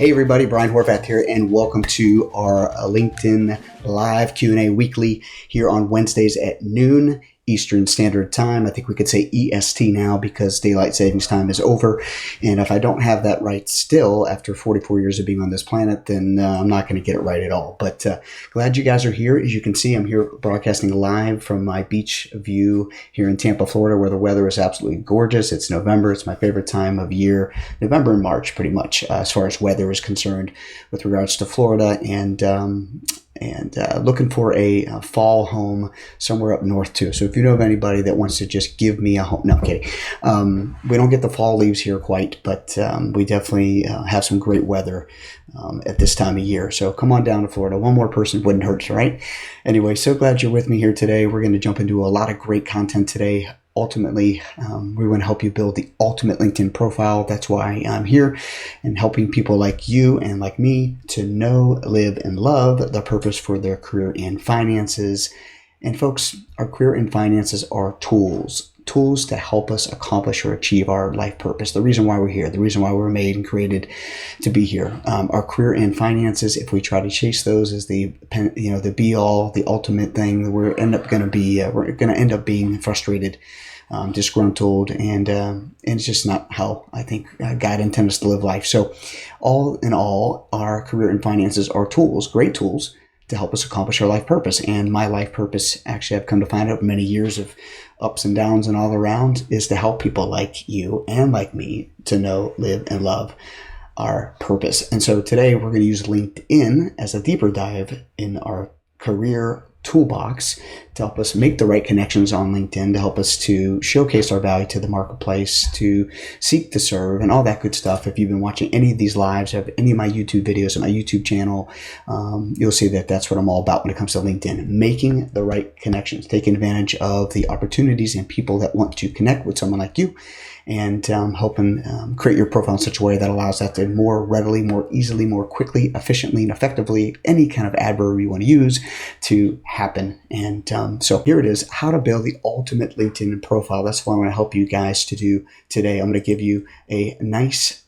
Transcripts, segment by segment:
Hey everybody, Brian Horvath here, and welcome to our LinkedIn Live Q&A weekly here on Wednesdays at noon Eastern Standard Time. I think we could say EST now because daylight savings time is over. And if I don't have that right still after 44 years of being on this planet, then I'm not going to get it right at all. But glad you guys are here. As you can see, I'm here broadcasting live from my beach view here in Tampa, Florida, where the weather is absolutely gorgeous. It's November. It's my favorite time of year, November and March, pretty much, as far as weather is concerned with regards to Florida. And looking for a fall home somewhere up north too. So if you know of anybody that wants to just give me a home, no, I'm kidding. We don't get the fall leaves here quite, but we definitely have some great weather at this time of year. So come on down to Florida. One more person wouldn't hurt, right? Anyway, so glad you're with me here today. We're going to jump into a lot of great content today. Ultimately, we want to help you build the ultimate LinkedIn profile. That's why I'm here and helping people like you and like me to know, live, and love the purpose for their career and finances. And folks, our career and finances are tools to help us accomplish or achieve our life purpose. The reason why we're here, the reason why we're made and created to be here. Our career and finances, if we try to chase those as the be all, the ultimate thing, we're going to end up being frustrated, disgruntled, and it's just not how I think God intends us to live life. So all in all, our career and finances are tools, great tools, to help us accomplish our life purpose. And my life purpose, actually, I've come to find out many years of ups and downs and all around, is to help people like you and like me to know, live, and love our purpose. And so today we're going to use LinkedIn as a deeper dive in our career toolbox to help us make the right connections on LinkedIn, to help us to showcase our value to the marketplace, to seek to serve, and all that good stuff. If you've been watching any of these lives, or any of my YouTube videos on my YouTube channel, you'll see that that's what I'm all about when it comes to LinkedIn, making the right connections, taking advantage of the opportunities and people that want to connect with someone like you, and helping create your profile in such a way that allows that to more readily, more easily, more quickly, efficiently, and effectively, any kind of adverb you want to use, to happen. And so here it is, how to build the ultimate LinkedIn profile. That's what I want to help you guys to do today. I'm going to give you a nice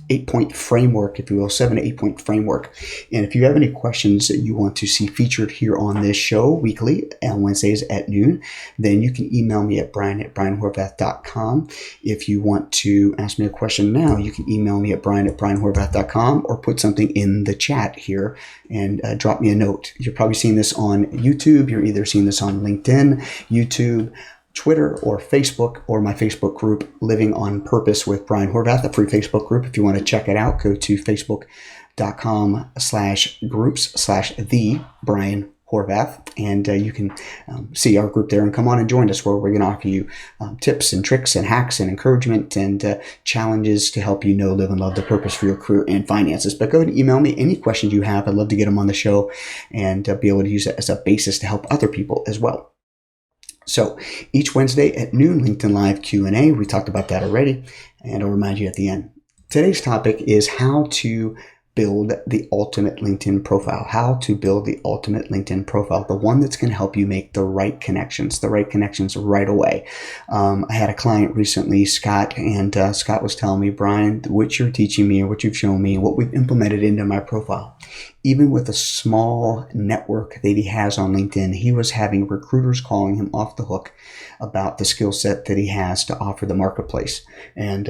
8-point framework, if you will, 7 to 8-point framework. And if you have any questions that you want to see featured here on this show weekly on Wednesdays at noon, then you can email me at brian@brianhorvath.com. If you want to ask me a question now, you can email me at brian@brianhorvath.com, or put something in the chat here and drop me a note. You're probably seeing this on YouTube. You're either seeing this on LinkedIn, YouTube, Twitter, or Facebook, or my Facebook group, Living on Purpose with Brian Horvath, a free Facebook group. If you want to check it out, go to facebook.com/groups/the Brian Horvath, and you can see our group there and come on and join us, where we're going to offer you tips and tricks and hacks and encouragement and challenges to help you know, live, and love the purpose for your career and finances. But go ahead and email me any questions you have. I'd love to get them on the show and be able to use it as a basis to help other people as well. So each Wednesday at noon, LinkedIn Live Q&A. We talked about that already, and I'll remind you at the end. Today's topic is how to build the ultimate LinkedIn profile. How to build the ultimate LinkedIn profile, the one that's going to help you make the right connections right away. I had a client recently, Scott, and Scott was telling me, Brian, what you're teaching me, or what you've shown me, and what we've implemented into my profile, even with a small network that he has on LinkedIn, he was having recruiters calling him off the hook about the skill set that he has to offer the marketplace. And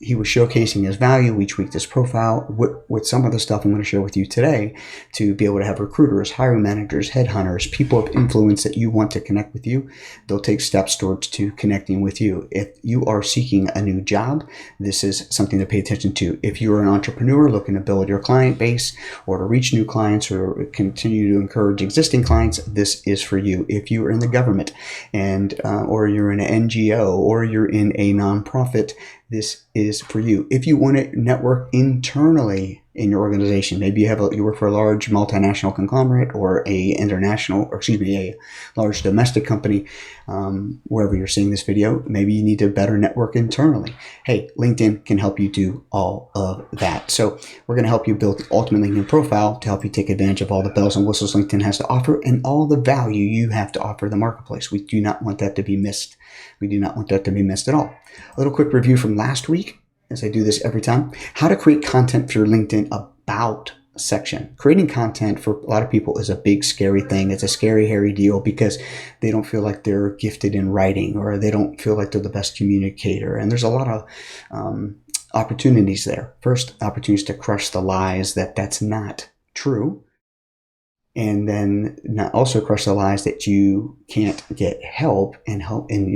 he was showcasing his value. We tweaked his profile with some of the stuff I'm going to share with you today, to be able to have recruiters, hiring managers, headhunters, people of influence that you want to connect with you. They'll take steps towards to connecting with you. If you are seeking a new job, this is something to pay attention to. If you're an entrepreneur looking to build your client base, or to reach new clients, or continue to encourage existing clients, this is for you. If you're in the government and or you're in an NGO, or you're in a nonprofit, this is for you. If you want to network internally in your organization, maybe you work for a large multinational conglomerate, or a large domestic company, wherever you're seeing this video, maybe you need to better network internally. Hey, LinkedIn can help you do all of that. So we're going to help you build the ultimate LinkedIn profile to help you take advantage of all the bells and whistles LinkedIn has to offer, and all the value you have to offer the marketplace. We do not want that to be missed. We do not want that to be missed at all. A little quick review from last week. as I do this every time, how to create content for your LinkedIn about section. Creating content for a lot of people is a big, scary thing. It's a scary, hairy deal because they don't feel like they're gifted in writing, or they don't feel like they're the best communicator. And there's a lot of opportunities there. First, opportunities to crush the lies that that's not true. And then not also crush the lies that you can't get help in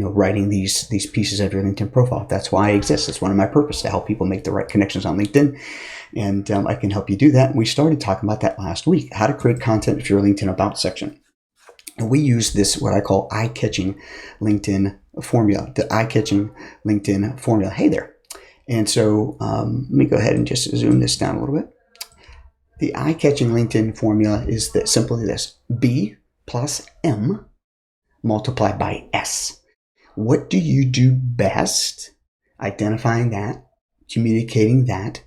writing these pieces of your LinkedIn profile. That's why I exist. It's one of my purposes, to help people make the right connections on LinkedIn. And I can help you do that. And we started talking about that last week, how to create content for your LinkedIn About section. And we use this, what I call eye-catching LinkedIn formula, the eye-catching LinkedIn formula. Hey there. And so let me go ahead and just zoom this down a little bit. The eye-catching LinkedIn formula is simply this: B plus M multiplied by S. What do you do best? Identifying that, communicating that.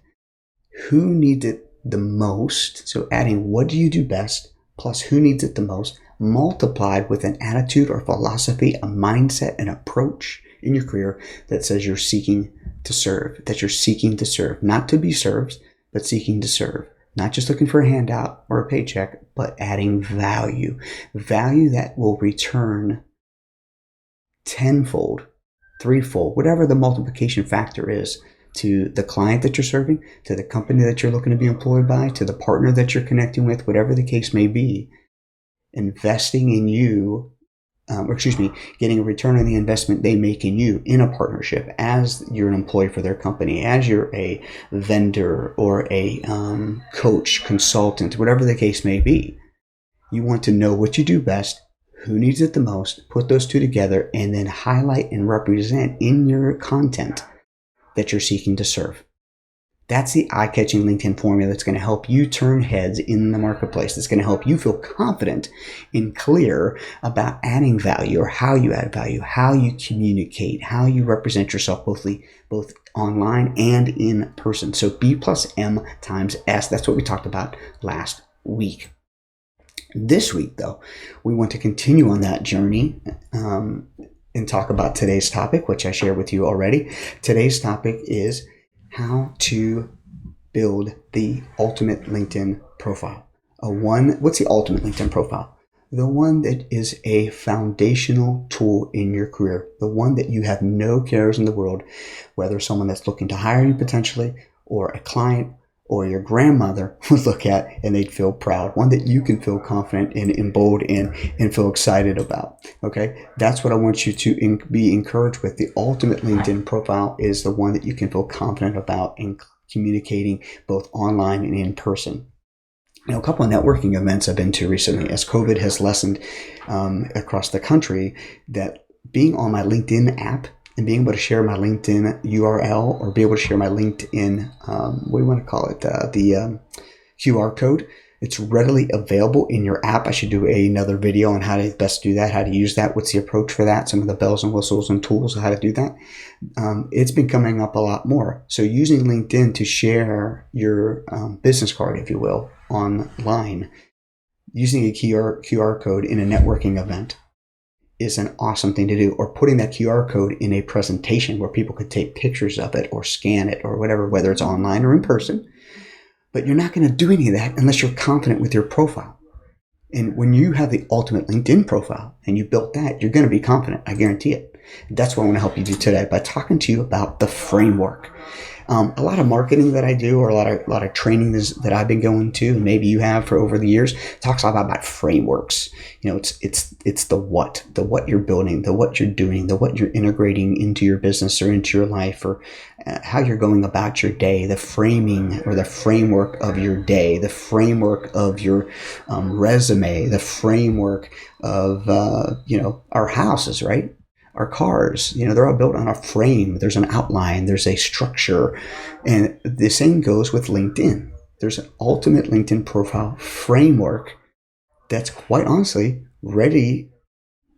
Who needs it the most? So adding what do you do best plus who needs it the most, multiplied with an attitude or philosophy, a mindset, an approach in your career that says you're seeking to serve, not to be served, but seeking to serve. Not just looking for a handout or a paycheck, but adding value that will return tenfold, threefold, whatever the multiplication factor is, to the client that you're serving, to the company that you're looking to be employed by, to the partner that you're connecting with, whatever the case may be. Investing in you, getting a return on the investment they make in you in a partnership, as you're an employee for their company, as you're a vendor or a coach, consultant, whatever the case may be. You want to know what you do best, who needs it the most, put those two together, and then highlight and represent in your content that you're seeking to serve. That's the eye-catching LinkedIn formula that's going to help you turn heads in the marketplace. That's going to help you feel confident and clear about adding value, or how you add value, how you communicate, how you represent yourself both online and in person. So B plus M times S. That's what we talked about last week. This week, though, we want to continue on that journey and talk about today's topic, which I shared with you already. Today's topic is how to build the ultimate LinkedIn profile. What's the ultimate LinkedIn profile? The one that is a foundational tool in your career. The one that you have no cares in the world, whether someone that's looking to hire you potentially, or a client, or your grandmother would look at and they'd feel proud. One that you can feel confident and bold in and feel excited about. Okay, that's what I want you to be encouraged with. The ultimate LinkedIn profile is the one that you can feel confident about in communicating both online and in person. Now, a couple of networking events I've been to recently, as COVID has lessened across the country, that being on my LinkedIn app and being able to share my LinkedIn URL, or be able to share my LinkedIn, what do you want to call it, the QR code. It's readily available in your app. I should do another video on how to best do that, how to use that, what's the approach for that, some of the bells and whistles and tools of how to do that. It's been coming up a lot more. So using LinkedIn to share your business card, if you will, online, using a QR code in a networking event is an awesome thing to do. Or putting that QR code in a presentation where people could take pictures of it or scan it or whatever, whether it's online or in person. But you're not going to do any of that unless you're confident with your profile. And when you have the ultimate LinkedIn profile and you built that, you're going to be confident. I guarantee it. That's what I want to help you do today by talking to you about the framework. A lot of marketing that I do, or a lot of training that I've been going to, and maybe you have for over the years, talks a lot about frameworks. It's the what you're building, the what you're doing, the what you're integrating into your business or into your life, or how you're going about your day, the framing or the framework of your day, the framework of your resume, the framework of our houses, right? Our cars, they're all built on a frame. There's an outline, there's a structure. And the same goes with LinkedIn. There's an ultimate LinkedIn profile framework that's quite honestly ready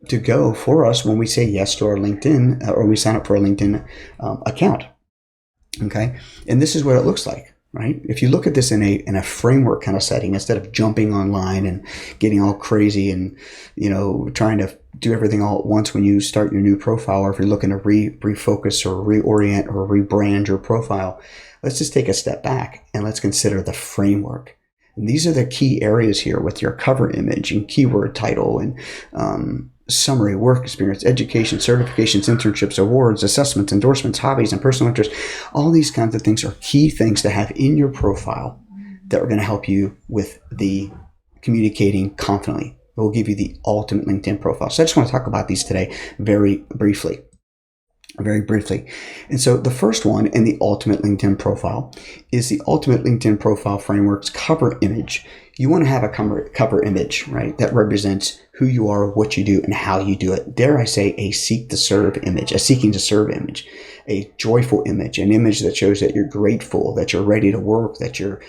to go for us when we say yes to our LinkedIn or we sign up for a LinkedIn account. Okay. And this is what it looks like. right? If you look at this in a framework kind of setting, instead of jumping online and getting all crazy and, trying to do everything all at once when you start your new profile, or if you're looking to refocus or reorient or rebrand your profile, let's just take a step back and let's consider the framework. And these are the key areas here with your cover image and keyword title and summary, work experience, education, certifications, internships, awards, assessments, endorsements, hobbies, and personal interests. All these kinds of things are key things to have in your profile that are going to help you with the communicating confidently. It will give you the ultimate LinkedIn profile. So I just want to talk about these today very briefly. And so the first one in the ultimate LinkedIn profile is the ultimate LinkedIn profile framework's cover image. You want to have a cover image, right? That represents who you are, what you do, and how you do it. Dare I say a seeking to serve image, a joyful image, an image that shows that you're grateful, that you're ready to work, that you're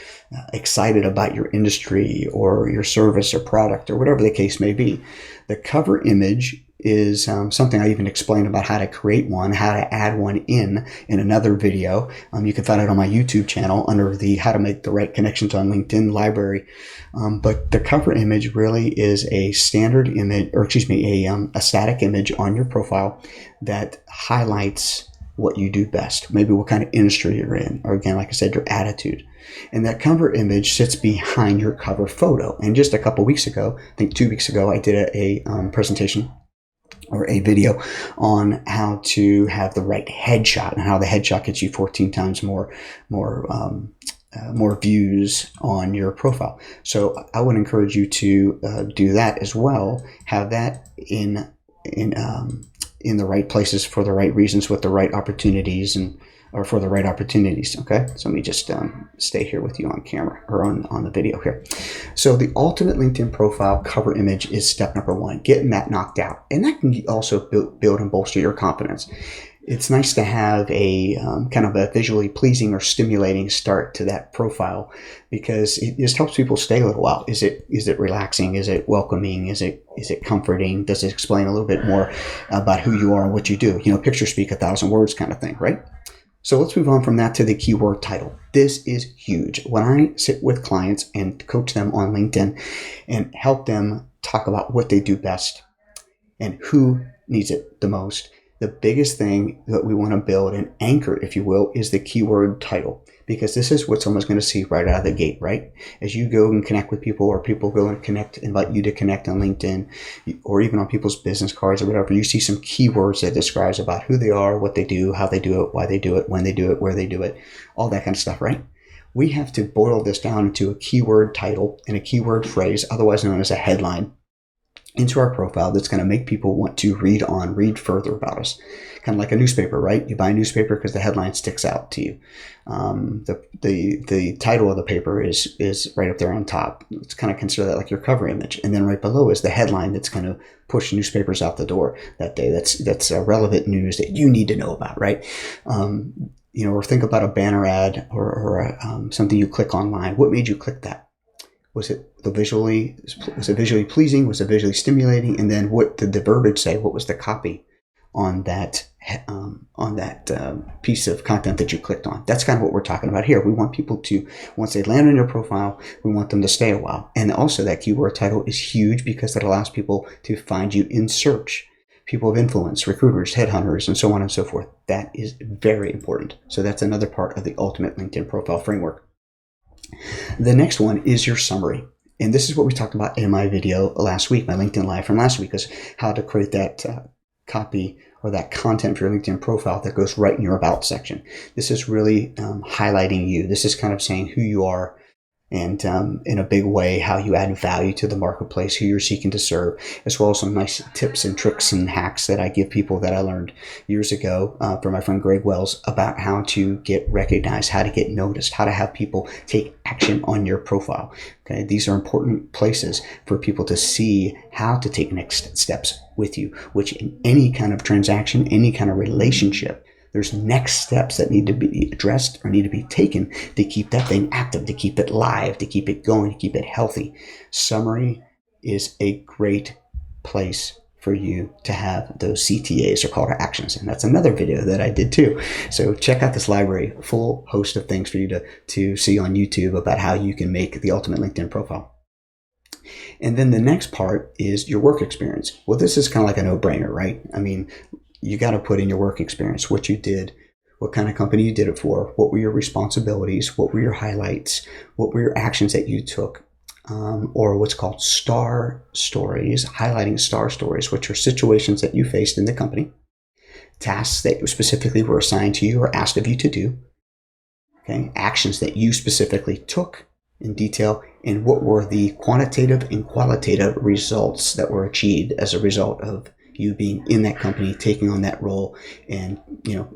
excited about your industry or your service or product or whatever the case may be. The cover image is something I even explain about how to create one, how to add one in another video. You can find it on my YouTube channel under the How to Make the Right Connections on LinkedIn library. But the cover image really is a standard image, a static image on your profile that highlights what you do best, maybe what kind of industry you're in, or again, like I said, your attitude. And that cover image sits behind your cover photo. And just a couple weeks ago, I think 2 weeks ago, I did a presentation or a video on how to have the right headshot and how the headshot gets you 14 times more views on your profile. So I would encourage you to do that as well. Have that in the right places for the right reasons with the right opportunities or for the right opportunities. Okay. So let me just stay here with you on camera or on the video here. So the ultimate LinkedIn profile cover image is step number one, getting that knocked out. And that can also build and bolster your confidence. It's nice to have a kind of a visually pleasing or stimulating start to that profile because it just helps people stay a little while. Is it relaxing? Is it welcoming? Is it comforting? Does it explain a little bit more about who you are and what you do? Pictures speak 1,000 words kind of thing, right? So let's move on from that to the keyword title. This is huge. When I sit with clients and coach them on LinkedIn and help them talk about what they do best and who needs it the most, the biggest thing that we want to build and anchor, if you will, is the keyword title, because this is what someone's going to see right out of the gate, right? As you go and connect with people, or people go and invite you to connect on LinkedIn, or even on people's business cards or whatever, you see some keywords that describes about who they are, what they do, how they do it, why they do it, when they do it, where they do it, all that kind of stuff, right? We have to boil this down into a keyword title and a keyword phrase, otherwise known as a headline, into our profile that's going to make people want to read further about us. Kind of like a newspaper, right? You buy a newspaper because the headline sticks out to you. The title of the paper is right up there on top. Let's kind of consider that like your cover image. And then right below is the headline that's going to push newspapers out the door that day. That's relevant news that you need to know about, right? Or think about a banner ad or something you click online. What made you click that? Was it visually pleasing? Was it visually stimulating? And then what did the verbiage say? What was the copy on that piece of content that you clicked on? That's kind of what we're talking about here. We want people to, once they land on your profile, we want them to stay a while. And also that keyword title is huge because it allows people to find you in search. People of influence, recruiters, headhunters, and so on and so forth. That is very important. So that's another part of the ultimate LinkedIn profile framework. The next one is your summary. And this is what we talked about in my video last week, my LinkedIn Live from last week, is how to create that copy or that content for your LinkedIn profile that goes right in your About section. This is really highlighting you. This is kind of saying who you are and in a big way, how you add value to the marketplace, who you're seeking to serve, as well as some nice tips and tricks and hacks that I give people that I learned years ago from my friend Greg Wells about how to get recognized, how to get noticed, how to have people take action on your profile. Okay, these are important places for people to see how to take next steps with you, which in any kind of transaction, any kind of relationship, there's next steps that need to be addressed or need to be taken to keep that thing active, to keep it live, to keep it going, to keep it healthy. Summary is a great place for you to have those CTAs or call to actions. And that's another video that I did too. So check out this library, full host of things for you to see on YouTube about how you can make the ultimate LinkedIn profile. And then the next part is your work experience. Well, this is kind of like a no-brainer, right? I mean, you got to put in your work experience, what you did, what kind of company you did it for, what were your responsibilities, what were your highlights, what were your actions that you took, or what's called star stories, highlighting star stories, which are situations that you faced in the company, tasks that specifically were assigned to you or asked of you to do, okay, actions that you specifically took in detail, and what were the quantitative and qualitative results that were achieved as a result of you being in that company, taking on that role, and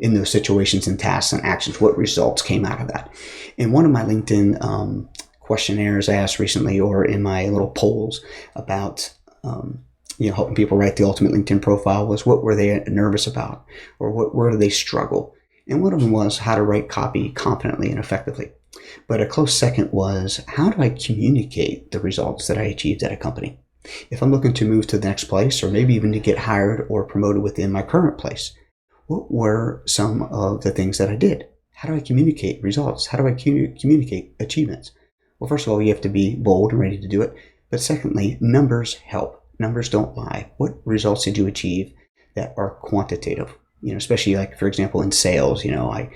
in those situations and tasks and actions, what results came out of that. And one of my LinkedIn questionnaires I asked recently, or in my little polls about helping people write the ultimate LinkedIn profile, was what were they nervous about, or where do they struggle? And one of them was how to write copy confidently and effectively. But a close second was, how do I communicate the results that I achieved at a company? If I'm looking to move to the next place, or maybe even to get hired or promoted within my current place, what were some of the things that I did? How do I communicate results? How do I communicate achievements? Well, first of all, you have to be bold and ready to do it. But secondly, numbers help. Numbers don't lie. What results did you achieve that are quantitative? Especially like, for example, in sales, I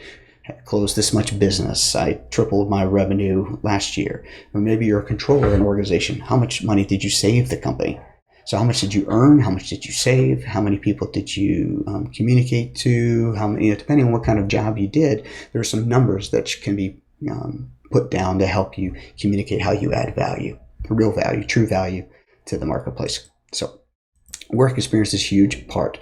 closed this much business. I tripled my revenue last year. Or maybe you're a controller in an organization. How much money did you save the company? So how much did you earn? How much did you save? How many people did you communicate to? How many, depending on what kind of job you did, there are some numbers that can be put down to help you communicate how you add value, real value, true value to the marketplace. So work experience is a huge part.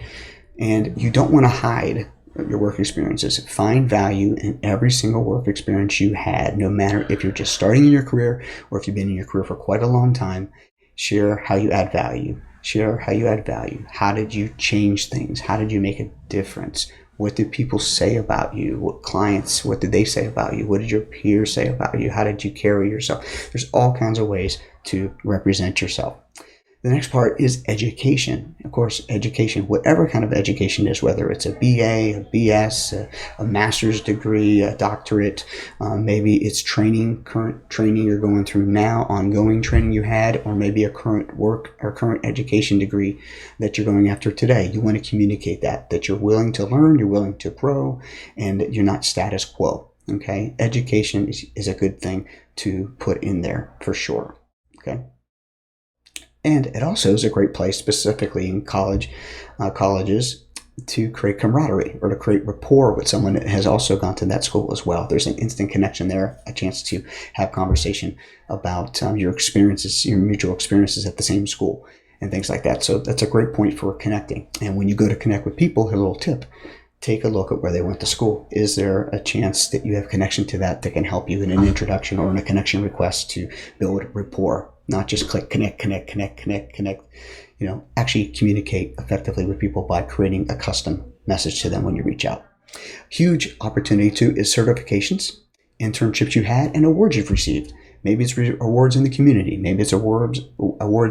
And you don't want to hide your work experiences. Find value in every single work experience you had, no matter if you're just starting in your career or if you've been in your career for quite a long time. Share how you add value. Share how you add value. How did you change things? How did you make a difference? What did people say about you? What did they say about you? What did your peers say about you? How did you carry yourself? There's all kinds of ways to represent yourself. The next part is education. Of course, education, whatever kind of education is, whether it's a BA, a BS, a master's degree, a doctorate, maybe it's training, current training you're going through now, ongoing training you had, or maybe a current work or current education degree that you're going after today. You want to communicate that you're willing to learn, you're willing to grow, and you're not status quo. Okay, education is a good thing to put in there for sure. Okay. And it also is a great place, specifically in colleges, to create camaraderie or to create rapport with someone that has also gone to that school as well. There's an instant connection there, a chance to have conversation about your experiences, your mutual experiences at the same school and things like that. So that's a great point for connecting. And when you go to connect with people, a little tip, take a look at where they went to school. Is there a chance that you have connection to that can help you in an introduction or in a connection request to build rapport? Not just click, connect. Actually communicate effectively with people by creating a custom message to them when you reach out. Huge opportunity too is certifications, internships you had, and awards you've received. Maybe it's awards in the community. Maybe it's awards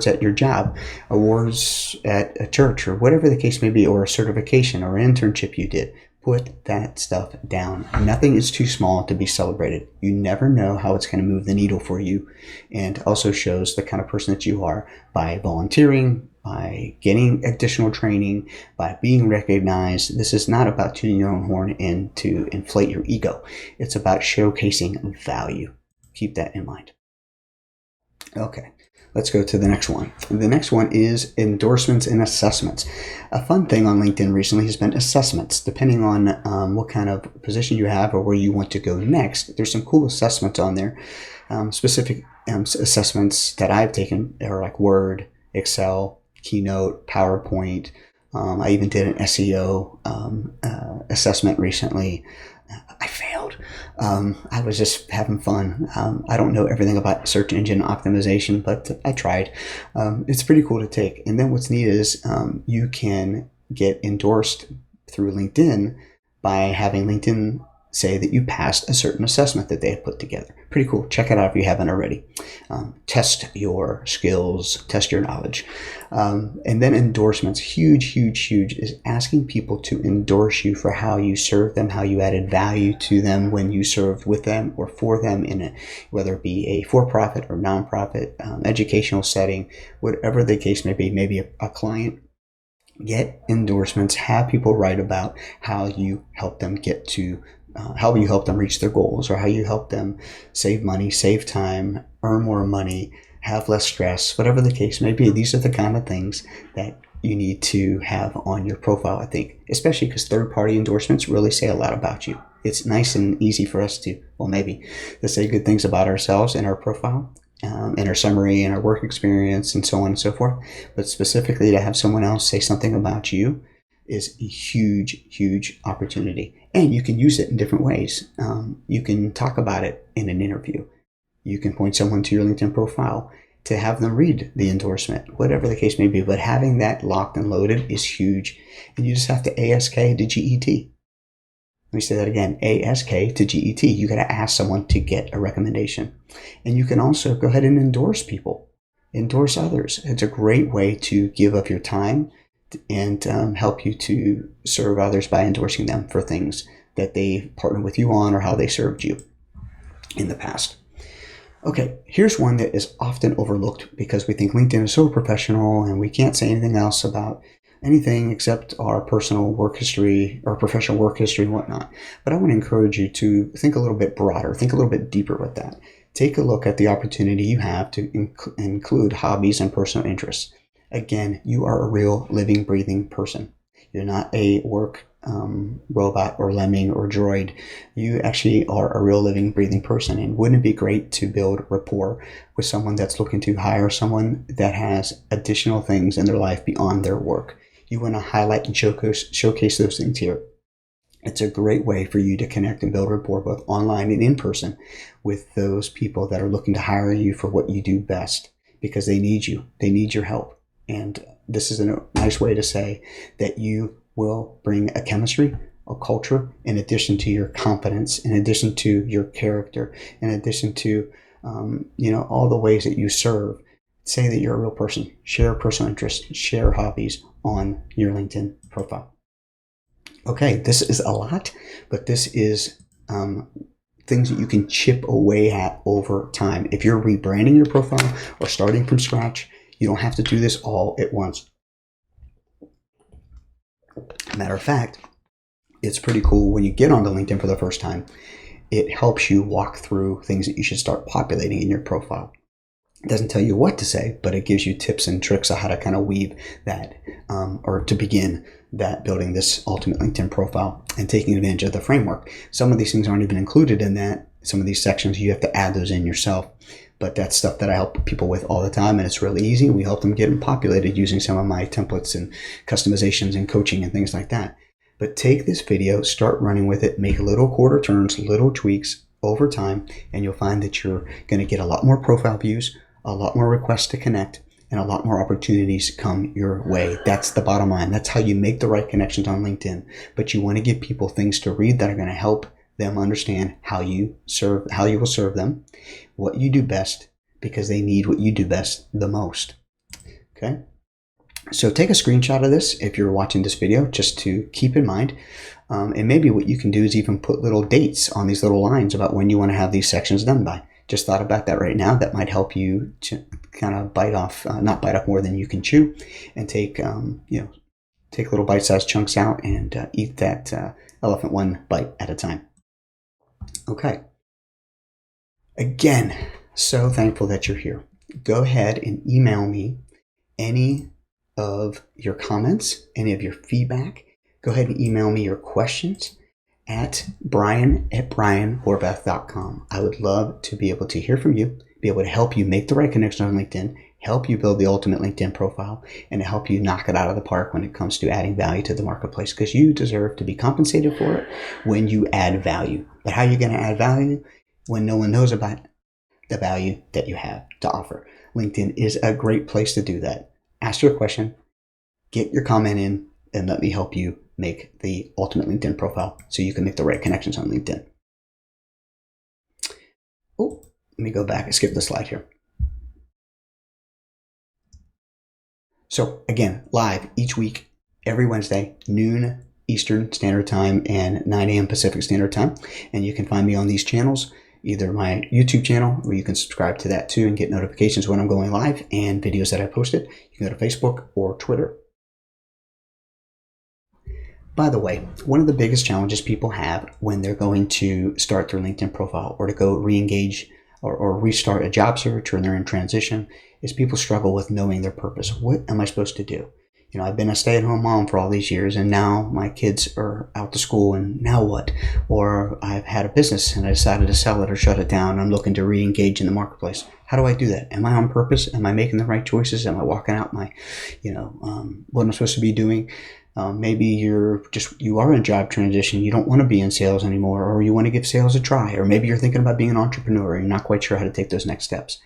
at your job, awards at a church, or whatever the case may be, or a certification or an internship you did. Put that stuff down. Nothing is too small to be celebrated. You never know how it's going to move the needle for you, and also shows the kind of person that you are by volunteering, by getting additional training, by being recognized. This is not about tooting your own horn and to inflate your ego. It's about showcasing value. Keep that in mind. Okay, let's go to the next one. The next one is endorsements and assessments. A fun thing on LinkedIn recently has been assessments. Depending on what kind of position you have or where you want to go next, there's some cool assessments on there. Specific assessments that I've taken are like Word, Excel, Keynote, PowerPoint. I even did an SEO assessment recently. I failed. I was just having fun. I don't know everything about search engine optimization, but I tried. It's pretty cool to take. And then what's neat is you can get endorsed through LinkedIn by having LinkedIn say that you passed a certain assessment that they have put together. Pretty cool. Check it out if you haven't already. Test your skills, test your knowledge. And then endorsements, huge, huge, huge, is asking people to endorse you for how you serve them, how you added value to them when you served with them or for them whether it be a for-profit or nonprofit, educational setting, whatever the case may be, maybe a client. Get endorsements, have people write about how you help them how you help them reach their goals, or how you help them save money, save time, earn more money, have less stress, whatever the case may be. These are the kind of things that you need to have on your profile, I think, especially because third-party endorsements really say a lot about you. It's nice and easy for us to say good things about ourselves in our profile, in our summary, in our work experience, and so on and so forth. But specifically to have someone else say something about you is a huge, huge opportunity. And you can use it in different ways. You can talk about it in an interview. You can point someone to your LinkedIn profile to have them read the endorsement, whatever the case may be. But having that locked and loaded is huge. And you just have to ASK to GET. Let me say that again, ASK to GET. You got to ask someone to get a recommendation. And you can also go ahead and endorse people, endorse others. It's a great way to give up your time and help you to serve others by endorsing them for things that they partnered with you on or how they served you in the past. Okay, here's one that is often overlooked because we think LinkedIn is so professional and we can't say anything else about anything except our personal work history or professional work history and whatnot. But I want to encourage you to think a little bit broader, think a little bit deeper with that. Take a look at the opportunity you have to include hobbies and personal interests. Again, you are a real living, breathing person. You're not a work robot or lemming or droid. You actually are a real living, breathing person. And wouldn't it be great to build rapport with someone that's looking to hire someone that has additional things in their life beyond their work? You want to highlight and showcase those things here. It's a great way for you to connect and build rapport both online and in person with those people that are looking to hire you for what you do best, because they need you. They need your help. And this is a nice way to say that you will bring a chemistry, a culture, in addition to your competence, in addition to your character, in addition to all the ways that you serve. Say that you're a real person. Share personal interests, share hobbies on your LinkedIn profile. Okay, this is a lot, but this is things that you can chip away at over time. If you're rebranding your profile or starting from scratch, you don't have to do this all at once. Matter of fact, it's pretty cool when you get onto LinkedIn for the first time. It helps you walk through things that you should start populating in your profile. It doesn't tell you what to say, but it gives you tips and tricks on how to kind of weave that, or to begin that building this ultimate LinkedIn profile and taking advantage of the framework. Some of these things aren't even included in that. Some of these sections, you have to add those in yourself. But that's stuff that I help people with all the time, and it's really easy. We help them get them populated using some of my templates and customizations and coaching and things like that. But take this video, start running with it, make little quarter turns, little tweaks over time, and you'll find that you're going to get a lot more profile views, a lot more requests to connect, and a lot more opportunities come your way. That's the bottom line. That's how you make the right connections on LinkedIn. But you want to give people things to read that are going to help them understand how you will serve them, what you do best, because they need what you do best the most. Okay? So take a screenshot of this if you're watching this video, just to keep in mind. And maybe what you can do is even put little dates on these little lines about when you want to have these sections done by. Just thought about that right now. That might help you to kind of not bite off more than you can chew, and take little bite-sized chunks out and eat that elephant one bite at a time. Okay. Again, so thankful that you're here. Go ahead and email me any of your comments, any of your feedback. Go ahead and email me your questions at brian@brianhorvath.com. I would love to be able to hear from you, be able to help you make the right connection on LinkedIn, help you build the ultimate LinkedIn profile, and to help you knock it out of the park when it comes to adding value to the marketplace, because you deserve to be compensated for it when you add value. But how are you going to add value when no one knows about the value that you have to offer? LinkedIn is a great place to do that. Ask your question, get your comment in, and let me help you make the ultimate LinkedIn profile so you can make the right connections on LinkedIn. Oh, Let me go back and skip the slide here. So again, live each week, every Wednesday, noon Eastern Standard Time and 9 a.m. Pacific Standard Time. And you can find me on these channels, either my YouTube channel, where you can subscribe to that too and get notifications when I'm going live and videos that I posted. You can go to Facebook or Twitter. By the way, one of the biggest challenges people have when they're going to start their LinkedIn profile or to go re-engage or restart a job search or they're in transition is people struggle with knowing their purpose. What am I supposed to do? You know, I've been a stay-at-home mom for all these years and now my kids are out to school and now what? Or I've had a business and I decided to sell it or shut it down and I'm looking to re-engage in the marketplace. How do I do that? Am I on purpose? Am I making the right choices? Am I walking out my, what I'm supposed to be doing? Maybe you are in job transition. You don't want to be in sales anymore, or you want to give sales a try, or maybe you're thinking about being an entrepreneur and you're not quite sure how to take those next steps.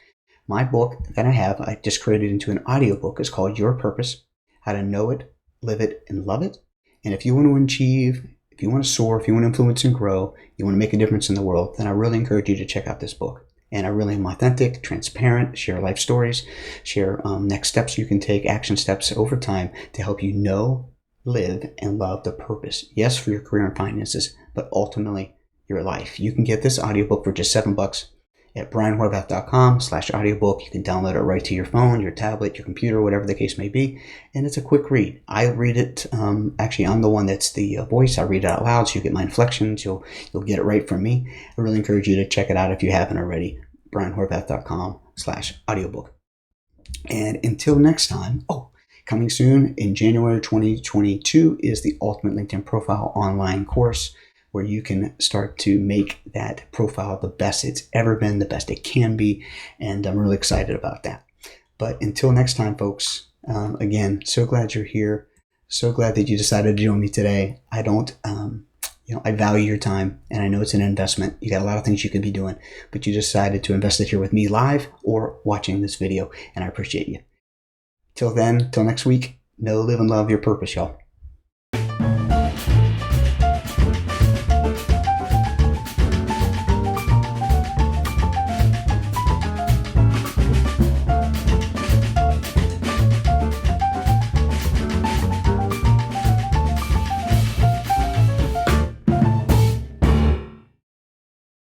My book that I just created into an audiobook is called Your Purpose, How to Know It, Live It, and Love It. And if you want to achieve, if you want to soar, if you want to influence and grow, you want to make a difference in the world, then I really encourage you to check out this book. And I really am authentic, transparent, share life stories, share next steps you can take, action steps over time to help you know, live, and love the purpose. Yes, for your career and finances, but ultimately your life. You can get this audiobook for just $7 at brianhorvath.com/audiobook. You can download it right to your phone, your tablet, your computer, whatever the case may be. And it's a quick read. I read it. Actually, I'm the one that's the voice. I read it out loud, so you get my inflections. You'll get it right from me. I really encourage you to check it out if you haven't already. brianhorvath.com/audiobook. And until next time, coming soon in January 2022 is the Ultimate LinkedIn Profile online course where you can start to make that profile the best it's ever been, the best it can be, and I'm really excited about that. But until next time, folks, again, so glad you're here. So glad that you decided to join me today. I value your time, and I know it's an investment. You got a lot of things you could be doing, but you decided to invest it here with me live or watching this video, and I appreciate you. Till then, till next week, know, live, and love your purpose, y'all.